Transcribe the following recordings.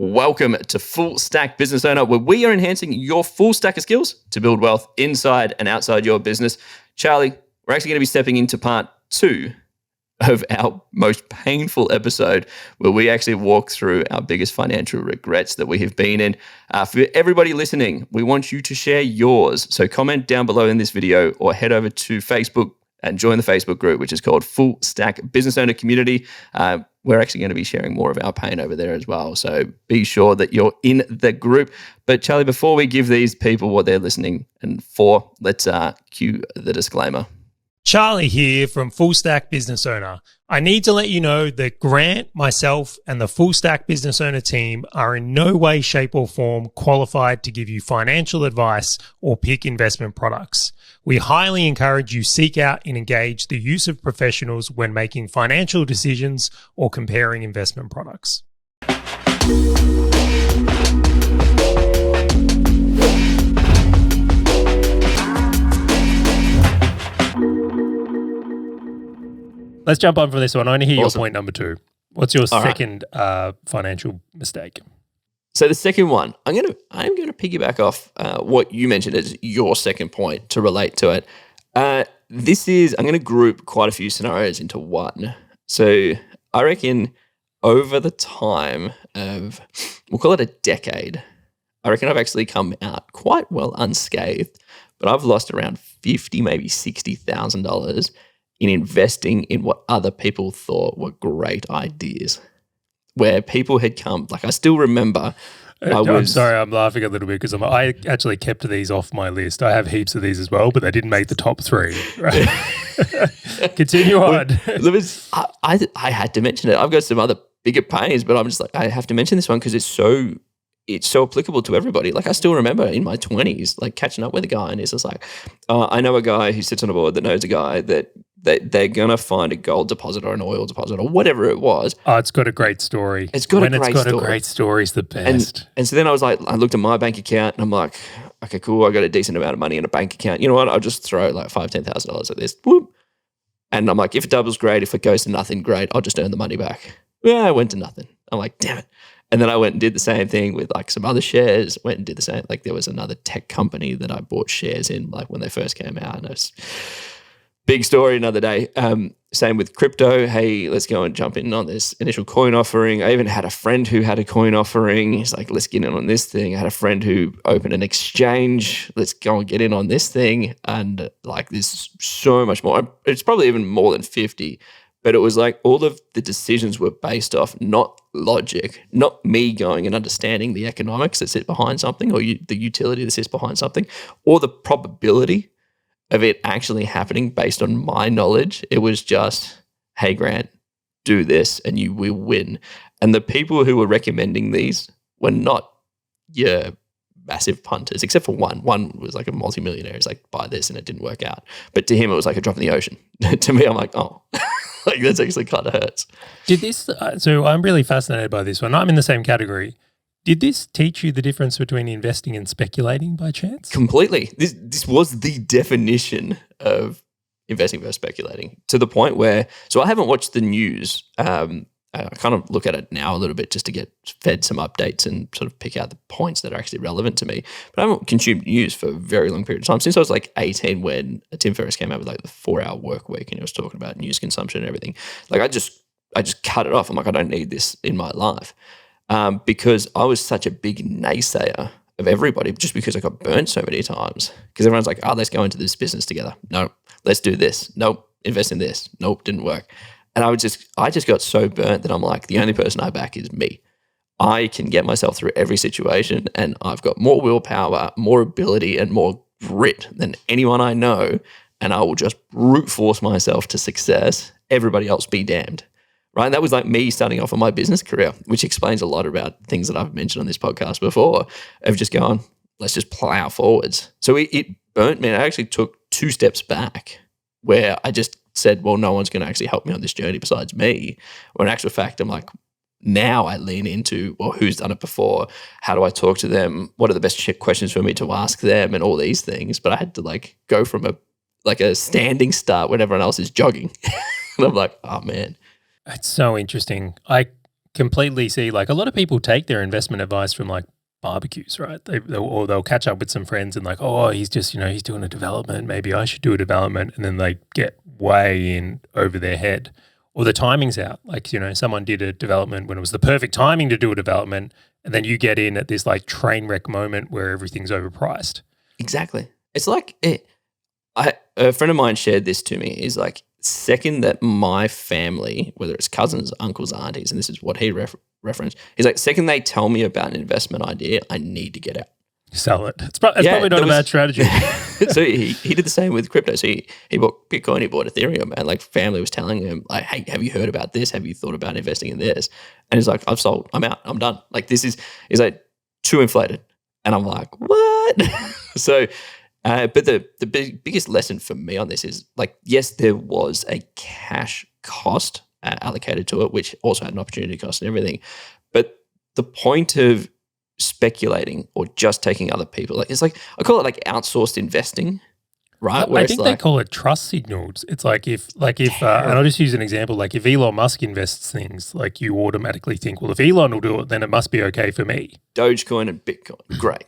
Welcome to Full Stack Business Owner, where we are enhancing your full stack of skills to build wealth inside and outside your business. Charley, we're actually going to be stepping into part 2 of our most painful episode, where we actually walk through our biggest financial regrets that we have been in. For everybody listening, we want you to share yours. So comment down below in this video or head over to Facebook and join the Facebook group, which is called Full Stack Business Owner Community. We're actually going to be sharing more of our pain over there as well. So be sure that you're in the group. But Charley, before we give these people what they're listening and for, let's cue the disclaimer. Charley here from Full Stack Business Owner. I need to let you know that Grant, myself, and the Full Stack Business Owner team are in no way, shape, or form qualified to give you financial advice or pick investment products. We highly encourage you seek out and engage the use of professionals when making financial decisions or comparing investment products. Let's jump on from this one. I want to hear your point number 2. What's your second financial mistake? So the second one, I'm going to piggyback off what you mentioned as your second point to relate to it. I'm going to group quite a few scenarios into one. So I reckon over the time of, we'll call it a decade, I reckon I've actually come out quite well unscathed, but I've lost around $50,000, maybe $60,000 in investing in what other people thought were great ideas, where people had come, like I still remember. I'm sorry, I'm laughing a little bit because I actually kept these off my list. I have heaps of these as well, but they didn't make the top 3. Right? Continue on. I had to mention it. I've got some other bigger pains, but I'm just like, I have to mention this one because it's so applicable to everybody. Like I still remember in my 20s, like catching up with a guy and he's just like, I know a guy who sits on a board that knows a guy that they're going to find a gold deposit or an oil deposit or whatever it was. Oh, it's got a great story. A great story, it's the best. And so then I was like, I looked at my bank account and I'm like, okay, cool. I got a decent amount of money in a bank account. You know what? I'll just throw like $5,000, $10,000 at this. Whoop. And I'm like, if it doubles, great. If it goes to nothing, great. I'll just earn the money back. Yeah, I went to nothing. I'm like, damn it. And then I went and did the same thing with like some other shares, went and did the same. Like there was another tech company that I bought shares in like when they first came out. And it was big story another day. Same with crypto. Hey, let's go and jump in on this initial coin offering. I even had a friend who had a coin offering. He's like, let's get in on this thing. I had a friend who opened an exchange. Let's go and get in on this thing. And like there's so much more. It's probably even more than 50. But it was like all of the decisions were based off not logic, not me going and understanding the economics that sit behind something or the utility that sits behind something or the probability of it actually happening based on my knowledge. It was just, hey, Grant, do this and you will win. And the people who were recommending these were not your massive punters, except for one. One was like a multimillionaire. He's like, buy this and it didn't work out. But to him, it was like a drop in the ocean. To me, I'm like, oh. Like that's actually kind of hurts. Did this? So I'm really fascinated by this one. I'm in the same category. Did this teach you the difference between investing and speculating by chance? Completely. This was the definition of investing versus speculating to the point where. So I haven't watched the news. I kind of look at it now a little bit just to get fed some updates and sort of pick out the points that are actually relevant to me. But I haven't consumed news for a very long period of time, since I was like 18 when Tim Ferriss came out with like the 4-hour work week and he was talking about news consumption and everything. Like I just cut it off. I'm like, I don't need this in my life because I was such a big naysayer of everybody just because I got burnt so many times because everyone's like, oh, let's go into this business together. No, let's do this. Nope, invest in this. Nope, didn't work. And I just got so burnt that I'm like, the only person I back is me. I can get myself through every situation and I've got more willpower, more ability and more grit than anyone I know. And I will just brute force myself to success. Everybody else be damned. Right? And that was like me starting off on my business career, which explains a lot about things that I've mentioned on this podcast before of just going, let's just plow forwards. So it burnt me. And I actually took 2 steps back where I just said, well, no one's going to actually help me on this journey besides me. When in actual fact, I'm like, now I lean into, well, who's done it before? How do I talk to them? What are the best questions for me to ask them and all these things? But I had to like go from a standing start when everyone else is jogging. And I'm like, oh man. It's so interesting. I completely see, like, a lot of people take their investment advice from like barbecues, right? They'll catch up with some friends and like, oh, he's just, he's doing a development. Maybe I should do a development. And then they get way in over their head, or the timing's out. Like, someone did a development when it was the perfect timing to do a development. And then you get in at this like train wreck moment where everything's overpriced. Exactly. It's like a friend of mine shared this to me. Is like, second that my family, whether it's cousins, uncles, aunties, and this is what he referenced, he's like, second they tell me about an investment idea, I need to get out. Sell it. It's probably not a bad strategy. So he did the same with crypto. So he bought Bitcoin, he bought Ethereum, and like family was telling him like, hey, have you heard about this? Have you thought about investing in this? And he's like, I've sold. I'm out. I'm done. Like he's like too inflated. And I'm like, what? So, but the biggest lesson for me on this is like, yes, there was a cash cost allocated to it, which also had an opportunity cost and everything. But the point of speculating or just taking other people, like it's like, I call it like outsourced investing, right? I think they call it trust signals. It's like if and I'll just use an example, like if Elon Musk invests things, like you automatically think, well, if Elon will do it, then it must be okay for me. Dogecoin and Bitcoin, great.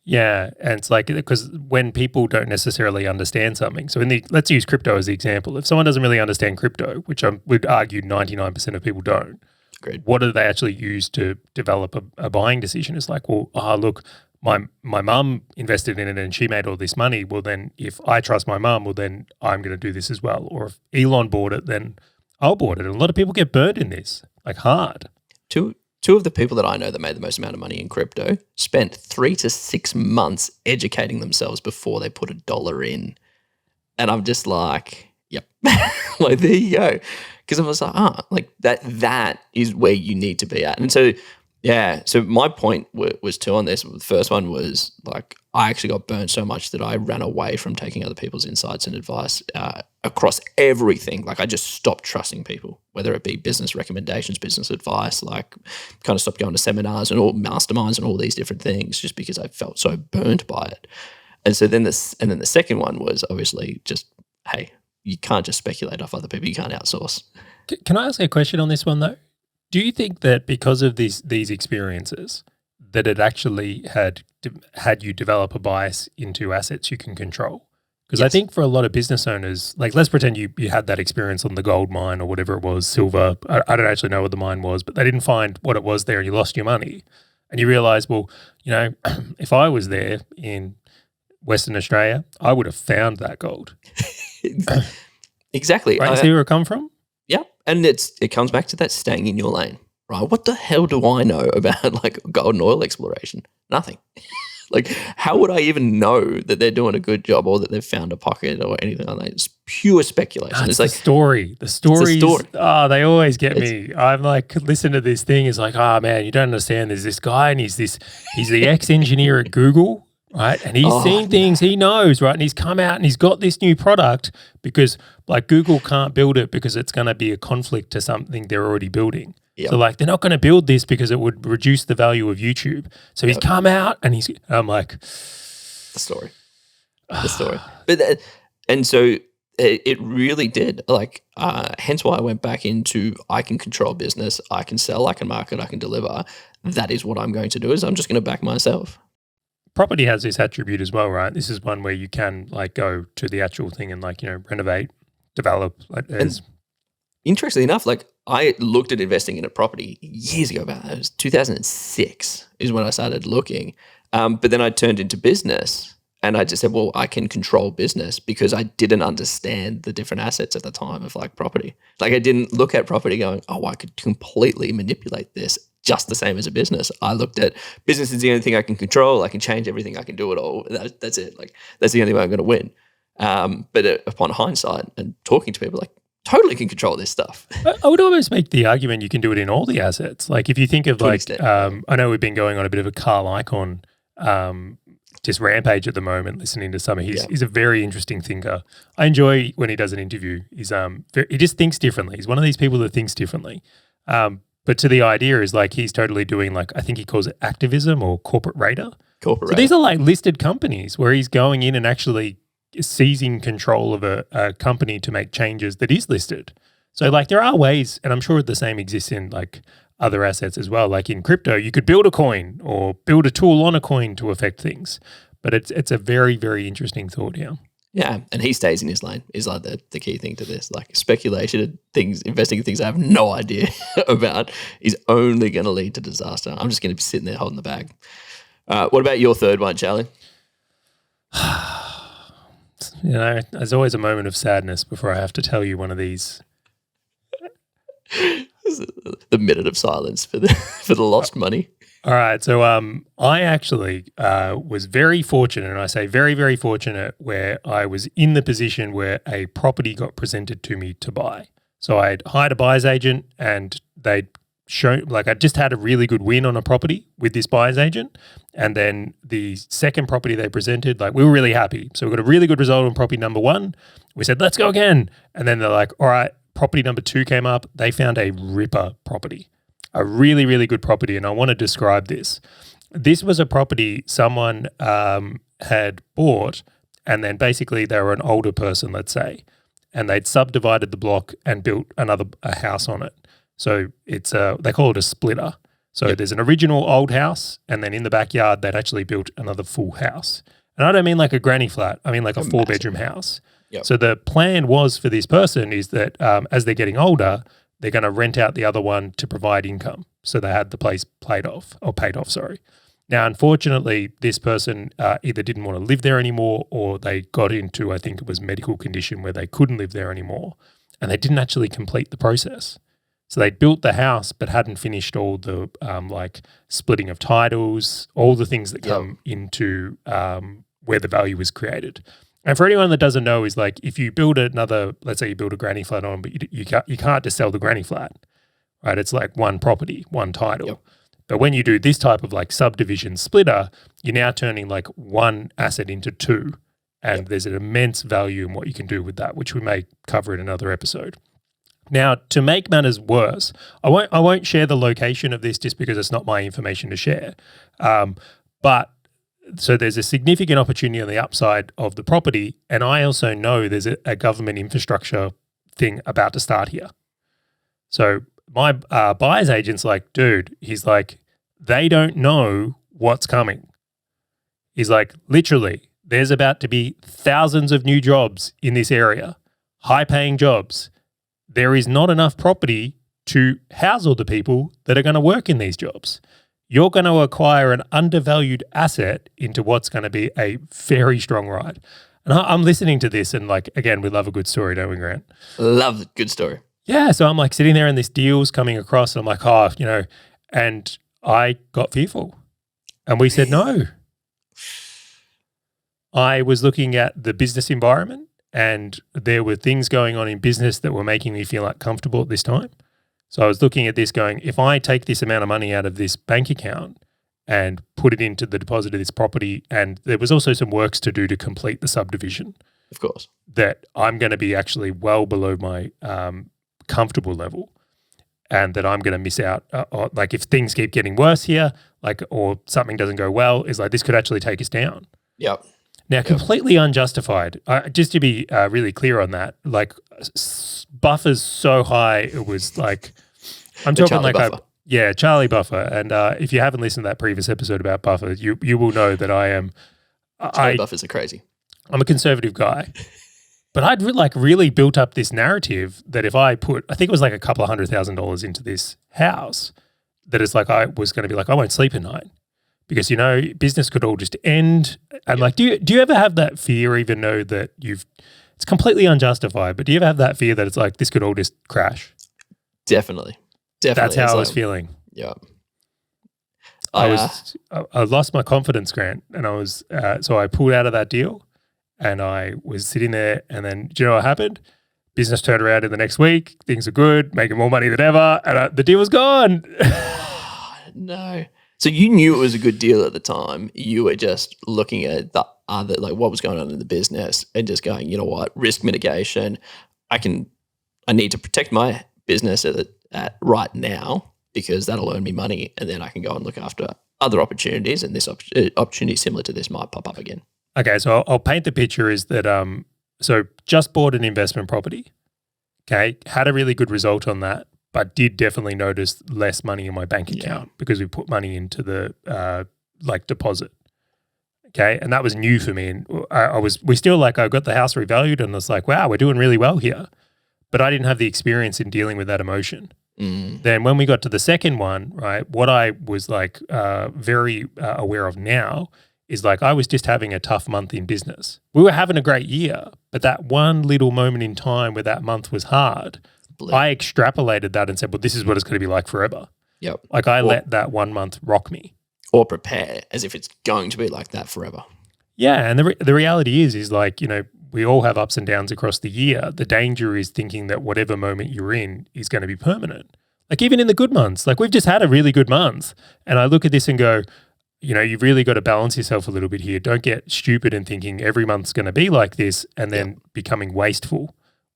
Yeah, and it's like, because when people don't necessarily understand something, so let's use crypto as the example. If someone doesn't really understand crypto, which I would argue 99% of people don't, agreed, what do they actually use to develop a buying decision? It's like, well, look, my mum invested in it and she made all this money. Well, then if I trust my mum, well, then I'm going to do this as well. Or if Elon bought it, then I'll bought it. And a lot of people get burned in this, like hard. Two of the people that I know that made the most amount of money in crypto spent 3 to 6 months educating themselves before they put $1 in. And I'm just like, yep, like there you go. Because I was like, like that is where you need to be at. And so, yeah, so my point was two on this. The first one was like, I actually got burned so much that I ran away from taking other people's insights and advice across everything. Like I just stopped trusting people, whether it be business recommendations, business advice, like kind of stopped going to seminars and all masterminds and all these different things just because I felt so burnt by it. And so then the second one was obviously just, hey, you can't just speculate off other people. You can't outsource. Can I ask a question on this one though? Do you think that because of these experiences that it actually had you develop a bias into assets you can control? Because yes. I think for a lot of business owners, like let's pretend you had that experience on the gold mine or whatever it was, silver. I don't actually know what the mine was, but they didn't find what it was there and you lost your money. And you realize, well, if I was there in Western Australia, I would have found that gold. Exactly. Right? See where it come from? Yeah. And it comes back to that staying in your lane, right? What the hell do I know about like gold and oil exploration? Nothing. Like, how would I even know that they're doing a good job or that they've found a pocket or anything like that? It's pure speculation. It's like the story. The stories, they always get me. I'm like, listen to this thing. It's like, man, you don't understand. There's this guy and he's the ex-engineer at Google, right? And he's seen things he knows, right? And he's come out and he's got this new product because like Google can't build it because it's going to be a conflict to something they're already building. Yep. So like they're not going to build this because it would reduce the value of YouTube. So he's come out and I'm like, the story. But and so it really did. Like hence why I went back into I can control business, I can sell, I can market, I can deliver. That is what I'm going to do. Is I'm just going to back myself. Property has this attribute as well, right? This is one where you can like go to the actual thing and like renovate, develop. Like interestingly enough, like I looked at investing in a property years ago. About it was 2006 is when I started looking. But then I turned into business and I just said, well, I can control business because I didn't understand the different assets at the time of like property. Like I didn't look at property going, I could completely manipulate this just the same as a business. I looked at business is the only thing I can control. I can change everything. I can do it all. That's it. Like that's the only way I'm going to win. But upon hindsight and talking to people, like totally can control this stuff. I would almost make the argument you can do it in all the assets. Like if you think of like, I know we've been going on a bit of a Carl Icahn just rampage at the moment, listening to some of his. He's a very interesting thinker. I enjoy when he does an interview. He just thinks differently. He's one of these people that thinks differently. But to the idea is like he's totally doing like, I think he calls it activism or corporate radar. So these are like listed companies where he's going in and actually seizing control of a company to make changes that is listed. So like there are ways, and I'm sure the same exists in like other assets as well. Like in crypto, you could build a coin or build a tool on a coin to affect things. But it's a very, very interesting thought here. Yeah, and he stays in his lane is like the key thing to this. Like speculation and things, investing in things I have no idea about is only going to lead to disaster. I'm just going to be sitting there holding the bag. What about your third one, Charley? There's always a moment of sadness before I have to tell you one of these. The minute of silence for the lost money. All right. So I actually was very fortunate, and I say very, very fortunate, where I was in the position where a property got presented to me to buy. So I had hired a buyer's agent, and they'd shown, like, I just had a really good win on a property with this buyer's agent. And then the second property they presented, like, we were really happy. So we got a really good result on property number one. We said, let's go again. And then they're like, all right, property number two came up. They found a ripper property. A really, really good property, and I want to describe this. This was a property someone had bought, and then basically they were an older person, let's say, and they'd subdivided the block and built a house on it. So it's they call it a splitter. So there's an original old house, and then in the backyard they'd actually built another full house. And I don't mean like a granny flat. I mean like a 4-bedroom house. Yep. So the plan was for this person is that as they're getting older, they're going to rent out the other one to provide income. So they had the place paid off. Now, unfortunately, this person either didn't want to live there anymore, or they got into, I think it was medical condition where they couldn't live there anymore, and they didn't actually complete the process. So they built the house but hadn't finished all the like splitting of titles, all the things that come into where the value was created. And for anyone that doesn't know, is like if you build another, let's say you build a granny flat on, but you can't just sell the granny flat, right? It's like one property, one title. Yep. But when you do this type of like subdivision splitter, you're now turning like one asset into two, and there's an immense value in what you can do with that, which we may cover in another episode. Now, to make matters worse, I won't share the location of this just because it's not my information to share, but so there's a significant opportunity on the upside of the property, and I also know there's a government infrastructure thing about to start here. So my buyer's agent's like, dude, he's like, they don't know what's coming. He's like, literally, there's about to be thousands of new jobs in this area, high-paying jobs. There is not enough property to house all the people that are going to work in these jobs. You're going to acquire an undervalued asset into what's going to be a very strong ride. And I'm listening to this, and like, again, we love a good story, don't we, Grant? Love a good story. Yeah. So I'm like sitting there and this deal's coming across, and I'm like, and I got fearful. And we said no. I was looking at the business environment, and there were things going on in business that were making me feel uncomfortable at this time. So I was looking at this going, if I take this amount of money out of this bank account and put it into the deposit of this property, and there was also some works to do to complete the subdivision. Of course. That I'm going to be actually well below my comfortable level, and that I'm going to miss out. Like if things keep getting worse here, like, or something doesn't go well, is like this could actually take us down. Yep. Now, completely unjustified. Just to be really clear on that, like buffers so high, it was like, I'm talking Charley like buffer. Charley buffer. And if you haven't listened to that previous episode about buffers, you will know that I am. Charley buffers are crazy. I'm a conservative guy, but I'd really built up this narrative that if I put, I think it was like a couple of $100,000 into this house, that it's like I was going to be like, I won't sleep at night. Because, business could all just end. And like, do you ever have that fear, even though that it's completely unjustified, but do you ever have that fear that it's like, this could all just crash? Definitely. That's how I was feeling. Yeah. I lost my confidence, Grant. And I was, so I pulled out of that deal, and I was sitting there, and then, do you know what happened? Business turned around in the next week. Things are good, making more money than ever. And the deal was gone. No. So you knew it was a good deal at the time. You were just looking at the other, like what was going on in the business, and just going, you know what, risk mitigation. I need to protect my business at right now, because that'll earn me money, and then I can go and look after other opportunities, and this opportunity similar to this might pop up again. Okay, so I'll paint the picture is that so just bought an investment property. Okay, had a really good result on that. but did definitely notice less money in my bank account because we put money into the deposit. Okay, and that was new for me, and we still I got the house revalued, and it's like, wow, we're doing really well here, but I didn't have the experience in dealing with that emotion. Then when we got to the second one, right, what I was very aware of now is I was just having a tough month in business. We were having a great year, but that one little moment in time where that month was hard, I extrapolated that and said, well, this is what it's going to be like forever. Yep. Let that 1 month rock me. Or prepare as if it's going to be like that forever. Yeah, and the reality is we all have ups and downs across the year. The danger is thinking that whatever moment you're in is going to be permanent. Even in the good months, we've just had a really good month. And I look at this and go, you've really got to balance yourself a little bit here. Don't get stupid and thinking every month's going to be like this and then becoming wasteful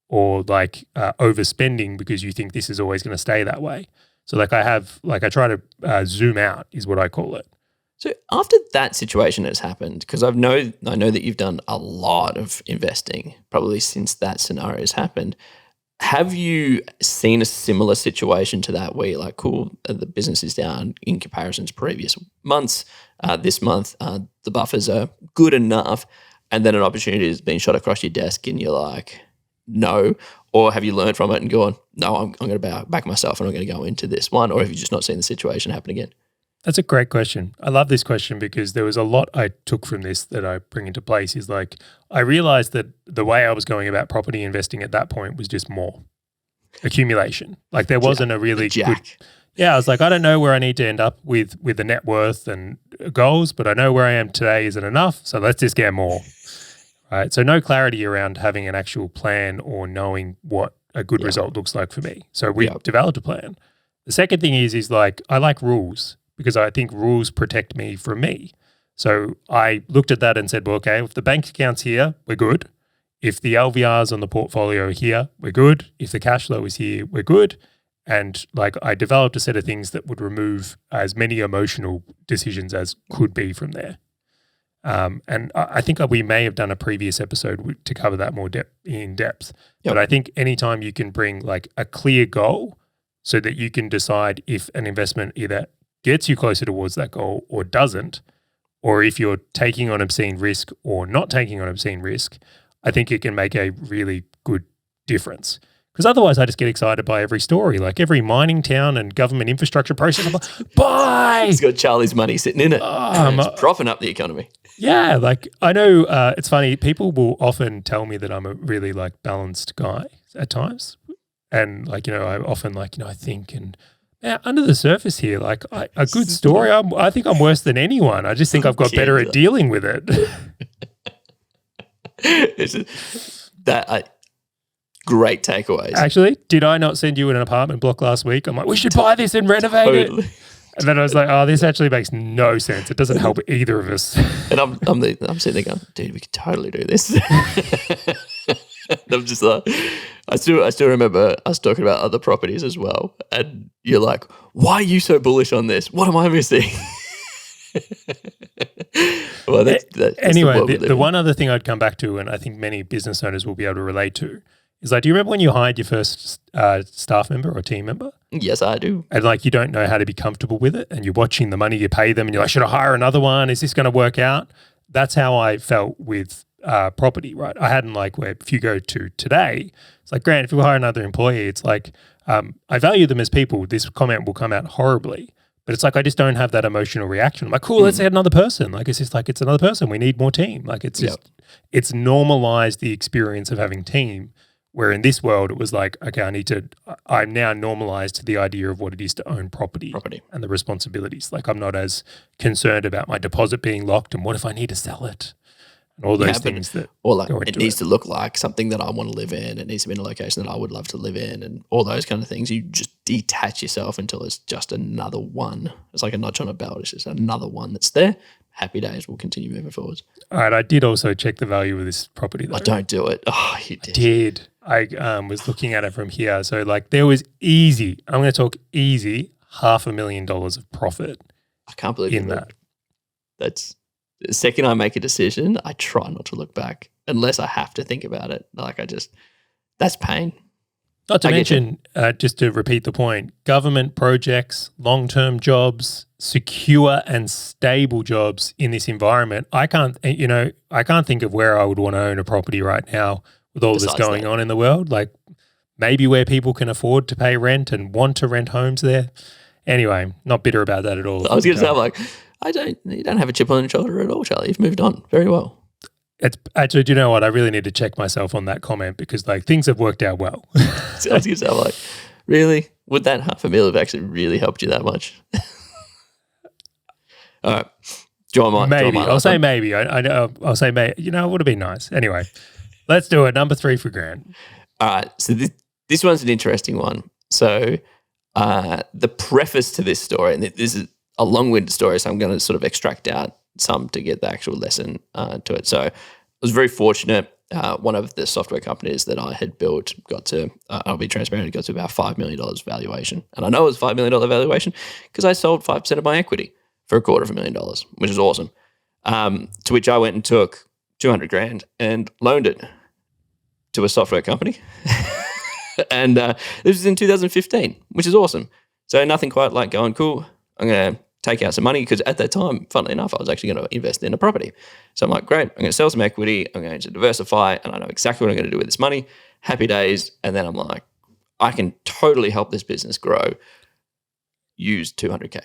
or overspending because you think this is always going to stay that way. So I try to zoom out is what I call it. So after that situation has happened, because I know that you've done a lot of investing probably since that scenario has happened. Have you seen a similar situation to that where you're like, cool, the business is down in comparison to previous months. This month, the buffers are good enough, and then an opportunity is being shot across your desk and you're like, no? Or have you learned from it and gone, no, I'm going to back myself and I'm going to go into this one? Or have you just not seen the situation happen again? That's a great question. I love this question because there was a lot I took from this that I bring into place is I realized that the way I was going about property investing at that point was just more accumulation. There wasn't a really good. Yeah, I was I don't know where I need to end up with the net worth and goals, but I know where I am today isn't enough. So let's just get more. Right. So no clarity around having an actual plan or knowing what a good result looks like for me. So we developed a plan. The second thing is I like rules, because I think rules protect me from me. So I looked at that and said, well, okay, if the bank account's here, we're good. If the LVRs on the portfolio are here, we're good. If the cash flow is here, we're good. And I developed a set of things that would remove as many emotional decisions as could be from there. And I think we may have done a previous episode to cover that more in depth. Yep. But I think anytime you can bring a clear goal so that you can decide if an investment either gets you closer towards that goal or doesn't, or if you're taking on obscene risk or not taking on obscene risk, I think it can make a really good difference. Because otherwise I just get excited by every story, every mining town and government infrastructure process. I'm like, buy! It's got Charlie's money sitting in it. It's propping up the economy. Yeah, I know it's funny. People will often tell me that I'm a really balanced guy at times. And I often I think and under the surface here, a good story. I think I'm worse than anyone. I just think I've got better at dealing with it. Great takeaways. Actually, did I not send you an apartment block last week? I'm like, we should buy this and renovate it. And then I was like, oh, this actually makes no sense. It doesn't help either of us. And I'm sitting there going, dude, we could totally do this. I'm just I still remember us talking about other properties as well. And you're like, why are you so bullish on this? What am I missing? Well, that's anyway, the one other thing I'd come back to, and I think many business owners will be able to relate to, is do you remember when you hired your first staff member or team member? Yes, I do. And you don't know how to be comfortable with it, and you're watching the money you pay them, and you're like, should I hire another one? Is this going to work out? That's how I felt with property, right? I hadn't where if you go to today, it's Grant, if you hire another employee, it's I value them as people. This comment will come out horribly, but it's I just don't have that emotional reaction. I'm like, cool, let's add another person. It's just it's another person. We need more team. It's just, it's normalized the experience of having team. Where in this world, it was okay, I'm now normalized to the idea of what it is to own property. And the responsibilities. I'm not as concerned about my deposit being locked and what if I need to sell it and all those things that go into it needs to look like something that I want to live in. It needs to be in a location that I would love to live in and all those kind of things. You just detach yourself until it's just another one. It's like a notch on a belt. It's just another one that's there. Happy days. We'll continue moving forwards. All right. I did also check the value of this property though. I don't do it. Oh, you did. I did. I was looking at it from here. So there was easy, I'm going to talk easy, $500,000 of profit. I can't believe in that. That's the second I make a decision, I try not to look back unless I have to think about it. That's pain. Not to mention, just to repeat the point, government projects, long-term jobs, secure and stable jobs in this environment. I can't think of where I would want to own a property right now with all this going on in the world. Like maybe where people can afford to pay rent and want to rent homes there. Anyway, not bitter about that at all. I was going to say, like, you don't have a chip on your shoulder at all, Charlie. You've moved on very well. It's actually, do you know what? I really need to check myself on that comment because like things have worked out well. So I was going to say, like, really? Would that $500,000 have actually really helped you that much? All right. Maybe. I'll say maybe. I'll say maybe. You know, it would have been nice. Anyway, let's do it. Number 3 for Grant. All right. So this one's an interesting one. So the preface to this story, and this is a long-winded story, so I'm going to sort of extract out some to get the actual lesson to it. So I was very fortunate. One of the software companies that I had built got to, I'll be transparent, it got to about $5 million valuation. And I know it was $5 million valuation because I sold 5% of my equity for $250,000, which is awesome. To which I went and took $200,000 and loaned it to a software company. And this was in 2015, which is awesome. So nothing quite like going, cool, I'm going to take out some money because at that time, funnily enough, I was actually going to invest in a property. So I'm like, great, I'm going to sell some equity, I'm going to diversify, and I know exactly what I'm going to do with this money. Happy days. And then I'm like, I can totally help this business grow. Use $200,000.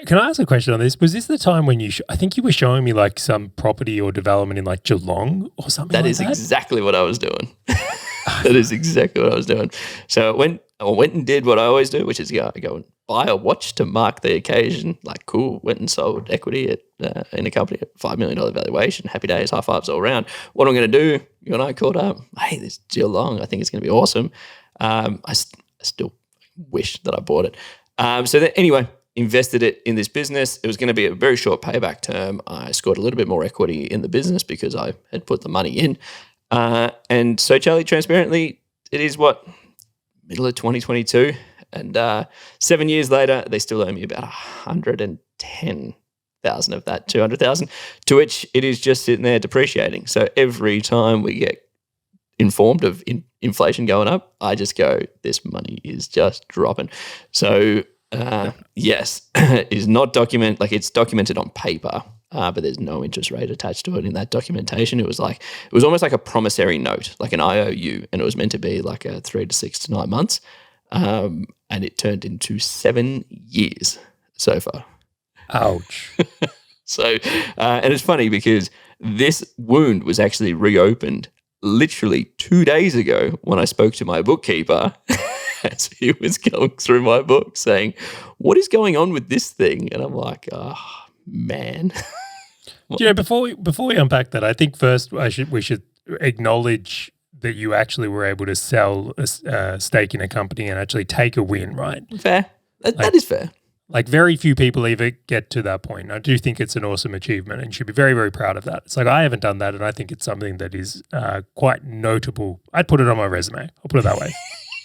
Can I ask a question on this? Was this the time when I think you were showing me like some property or development in like Geelong or something like that? That is exactly what I was doing. That is exactly what I was doing. So I went and did what I always do, which is go and buy a watch to mark the occasion. Like, cool, went and sold equity in a company at $5 million valuation. Happy days, high fives all around. What I'm going to do, you and I called up, hey, this Geelong, I think it's going to be awesome. I still wish that I bought it. Anyway, invested it in this business. It was going to be a very short payback term. I scored a little bit more equity in the business because I had put the money in. And so, Charlie, transparently, it is middle of 2022. And 7 years later, they still owe me about $110,000 of that $200,000, to which it is just sitting there depreciating. So every time we get informed of inflation going up, I just go, this money is just dropping. So yes, it is not documented, like it's documented on paper, but there's no interest rate attached to it in that documentation. It was almost like a promissory note, like an IOU, and it was meant to be like a 3 to 6 to 9 months. And it turned into 7 years so far. Ouch. So, and it's funny because this wound was actually reopened literally 2 days ago when I spoke to my bookkeeper as he was going through my book saying, what is going on with this thing? And I'm like, oh, man. You know, before we unpack that, I think first we should acknowledge that you actually were able to sell a stake in a company and actually take a win, right? Fair. That is fair. Like very few people either get to that point. I do think it's an awesome achievement and you should be very, very proud of that. It's like I haven't done that and I think it's something that is quite notable. I'd put it on my resume. I'll put it that way.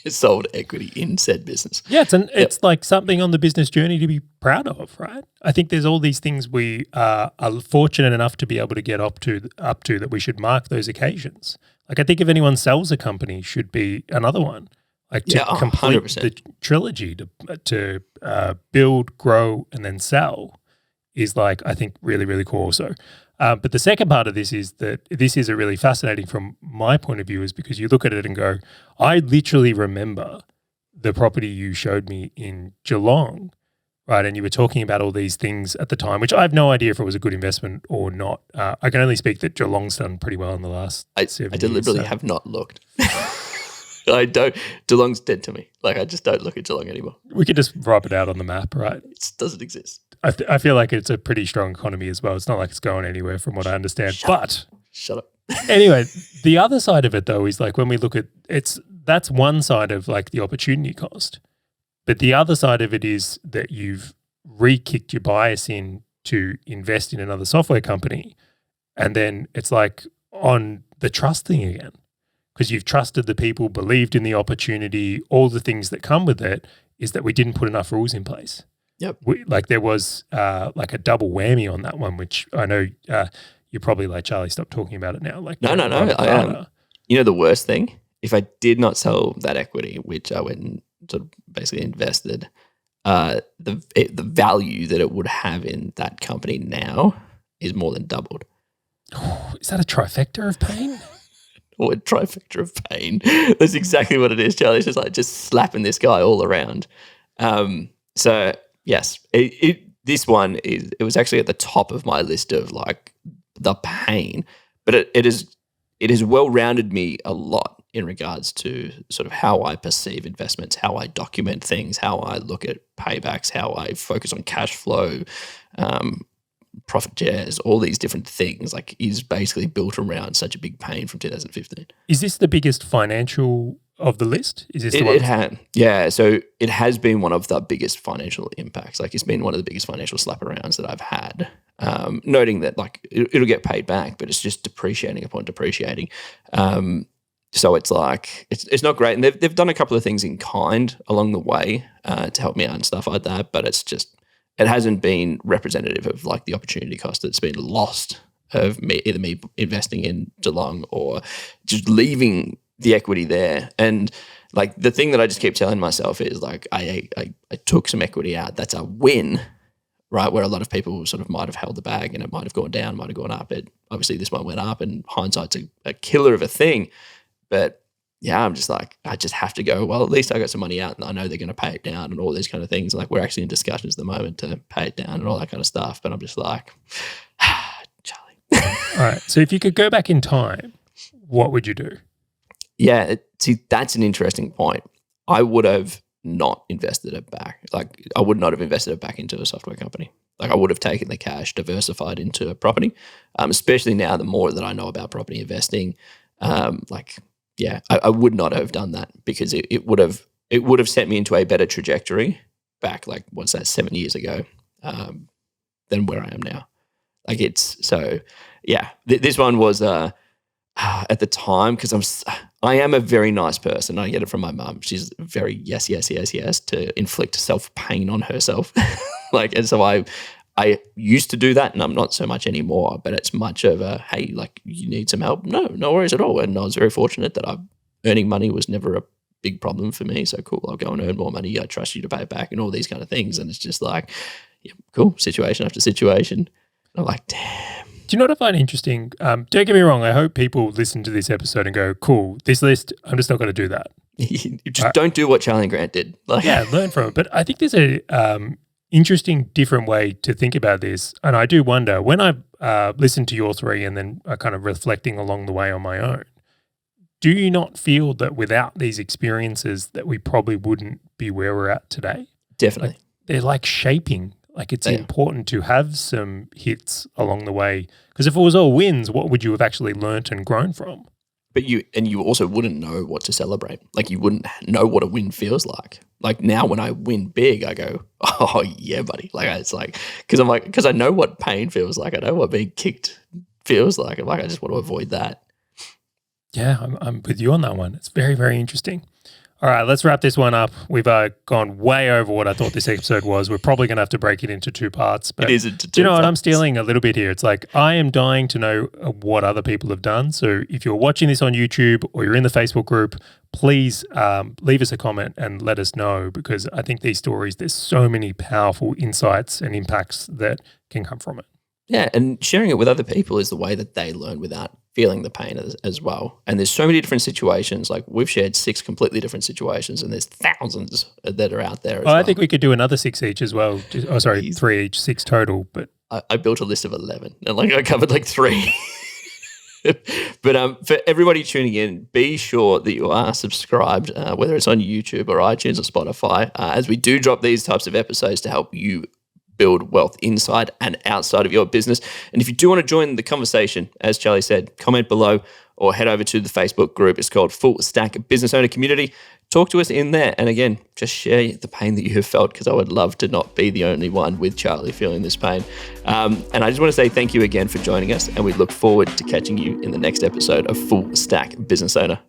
Sold equity in said business. Yeah, it's like something on the business journey to be proud of, right? I think there's all these things we are fortunate enough to be able to get up to that we should mark those occasions. Like I think if anyone sells a company, should be another one. Like to complete 100%. The trilogy to build, grow, and then sell is like I think really, really cool also. But the second part of this is that this is a really fascinating from my point of view is because you look at it and go, I literally remember the property you showed me in Geelong, right? And you were talking about all these things at the time, which I have no idea if it was a good investment or not. I can only speak that Geelong's done pretty well in the last 7 years. I deliberately have not looked. I don't. Geelong's dead to me. Like I just don't look at Geelong anymore. We could just rub it out on the map, right? It doesn't exist. I feel like it's a pretty strong economy as well. It's not like it's going anywhere from what I understand. Shut up. Anyway, the other side of it though is like when we look at that's one side of like the opportunity cost. But the other side of it is that you've re-kicked your bias in to invest in another software company. And then it's like on the trust thing again. Because you've trusted the people, believed in the opportunity, all the things that come with it is that we didn't put enough rules in place. Yep. There was like a double whammy on that one, which I know you're probably like, Charlie, stop talking about it now. Like No. You know the worst thing if I did not sell that equity, which I went and sort of basically invested, the value that it would have in that company now is more than doubled. Oh, is that a trifecta of pain? Or a trifecta of pain. That's exactly what it is, Charlie. It's just like slapping this guy all around. So yes, this one it was actually at the top of my list of like the pain, but it has well-rounded me a lot in regards to sort of how I perceive investments, how I document things, how I look at paybacks, how I focus on cash flow, profit shares, all these different things, like, is basically built around such a big pain from 2015. Is this the biggest financial of the list? Is this the one? It had, yeah. So it has been one of the biggest financial impacts. Like, it's been one of the biggest financial slap-arounds that I've had. Noting that, like, it'll get paid back, but it's just depreciating upon depreciating. So it's like, it's not great. And they've done a couple of things in kind along the way to help me out and stuff like that, but it's just, it hasn't been representative of like the opportunity cost that's been lost of either me investing in Geelong or just leaving the equity there. And like, the thing that I just keep telling myself is like, I took some equity out. That's a win, right? Where a lot of people sort of might have held the bag and it might have gone down, might have gone up. Obviously this one went up, and hindsight's a killer of a thing. But yeah, I'm just like, I just have to go, well, at least I got some money out and I know they're going to pay it down and all these kind of things. Like, we're actually in discussions at the moment to pay it down and all that kind of stuff. But I'm just like, Charlie. All right. So if you could go back in time, what would you do? Yeah. See, that's an interesting point. I would have not invested it back. Like, I would not have invested it back into a software company. Like, I would have taken the cash, diversified into a property, especially now the more that I know about property investing. Yeah, I would not have done that, because it would have sent me into a better trajectory back, like, what's that, 7 years ago, than where I am now. Like, it's so, yeah, this one was at the time, because I am a very nice person. I get it from my mum. She's very yes to inflict self-pain on herself. Like, and so I used to do that, and I'm not so much anymore, but it's much of a, hey, like, you need some help? No worries at all. And I was very fortunate that earning money was never a big problem for me. So cool, I'll go and earn more money. I trust you to pay it back and all these kind of things. And it's just like, yeah, cool, situation after situation. And I'm like, damn. Do you know what I find interesting? Don't get me wrong. I hope people listen to this episode and go, cool, this list, I'm just not going to do that. You just don't do what Charley and Grant did. Like, yeah, learn from it. But I think there's a interesting, different way to think about this. And I do wonder, when I listened to your three and then kind of reflecting along the way on my own, do you not feel that without these experiences that we probably wouldn't be where we're at today? Definitely. Like, they're like shaping. Like, it's important to have some hits along the way, because if it was all wins, what would you have actually learnt and grown from? But you also wouldn't know what to celebrate. Like, you wouldn't know what a win feels like. Like, now when I win big, I go, oh yeah, buddy. Like, it's like, because I know what pain feels like. I know what being kicked feels like. I'm like, I just want to avoid that. Yeah, I'm with you on that one. It's very, very interesting. All right, let's wrap this one up. We've gone way over what I thought this episode was. We're probably going to have to break it into two parts. But it is into two do you know what? parts. I'm stealing a little bit here. It's like, I am dying to know what other people have done. So if you're watching this on YouTube or you're in the Facebook group, please leave us a comment and let us know, because I think these stories, there's so many powerful insights and impacts that can come from it. Yeah, and sharing it with other people is the way that they learn without feeling the pain as well. And there's so many different situations. Like, we've shared 6 completely different situations, and there's thousands that are out there as well. I think we could do another 6 each as well. 3 each, 6 total. But I built a list of 11, and like, I covered like 3. But for everybody tuning in, be sure that you are subscribed, whether it's on YouTube or iTunes or Spotify, as we do drop these types of episodes to help you build wealth inside and outside of your business. And if you do want to join the conversation, as Charley said, comment below or head over to the Facebook group. It's called Full Stack Business Owner Community. Talk to us in there. And again, just share the pain that you have felt, because I would love to not be the only one with Charley feeling this pain. And I just want to say thank you again for joining us, and we look forward to catching you in the next episode of Full Stack Business Owner.